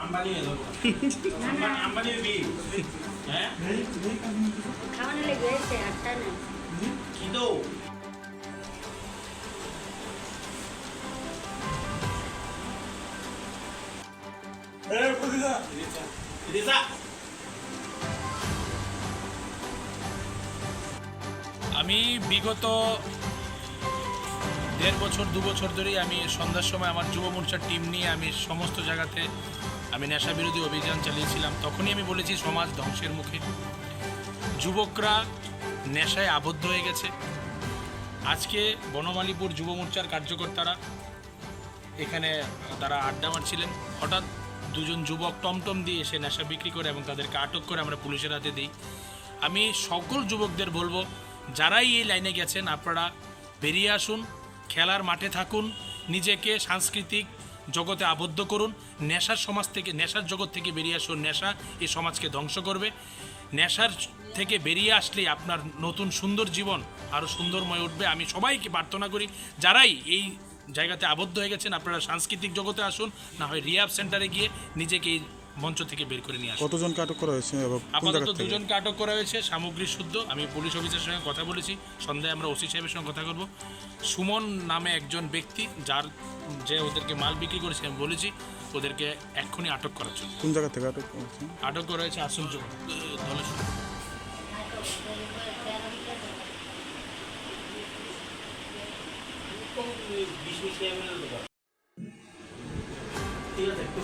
अंबानी है लोग अंबानी भी हैं खाने लगे से आता ना किदो Idisa আমি বিগত 1.5 বছর 2 বছর ধরেই আমি সন্ধ্যার সময় আমার যুব মোর্চার টিম নিয়ে আমি সমস্ত জায়গাতে আমি নেশা বিরোধী অভিযান চালিয়েছিলাম। তখনই আমি বলেছি সমাজ ধ্বংসের মুখে, যুবকরা নেশায় আবদ্ধ হয়ে গেছে। আজকে বনমালীপুর যুব মোর্চার কার্যকর্তারা এখানে তারা আড্ডা মারছিলেন, হঠাৎ দুজন যুবক টমটম দিয়ে এসে নেশা বিক্রি করে এবং তাদেরকে আটক করে আমরা পুলিশের হাতে দিই। আমি সকল যুবকদের বলবো, যারাই এই লাইনে গেছেন আপনারা বেরিয়ে আসুন, খেলার মাঠে থাকুন, নিজেকে সাংস্কৃতিক জগতে আবদ্ধ করুন, নেশার সমাজ থেকে, নেশার জগৎ থেকে বেরিয়ে আসুন। নেশা এই সমাজকে ধ্বংস করবে। নেশার থেকে বেরিয়ে আসলেই আপনার নতুন সুন্দর জীবন আরও সুন্দরময় উঠবে। আমি সবাইকে প্রার্থনা করি, যারাই এই জায়গাতে আবদ্ধ হয়ে গেছেন আপনারা সাংস্কৃতিক জগতে আসুন, না হয় রিহ্যাব সেন্টারে গিয়ে নিজেকে এই মঞ্চ থেকে বের করে নিয়ে আসুন। কতজনকে আটক করা হয়েছে? আপাতত 2 জনকে আটক করা হয়েছে, সামগ্রী শুদ্ধ। আমি পুলিশ অফিসারের সঙ্গে কথা বলেছি, সন্ধ্যায় আমরা ওসি সাহেবের সঙ্গে কথা করব। সুমন নামে একজন ব্যক্তি যে ওদেরকে মাল বিক্রি করেছে, আমি বলেছি ওদেরকে এক্ষুনি আটক করার জন্য। কোন জায়গা থেকে আটক করেছে? আটক করা হয়েছে আসুন দলের সঙ্গে। বিশ মিনিট ঠিক আছে একটু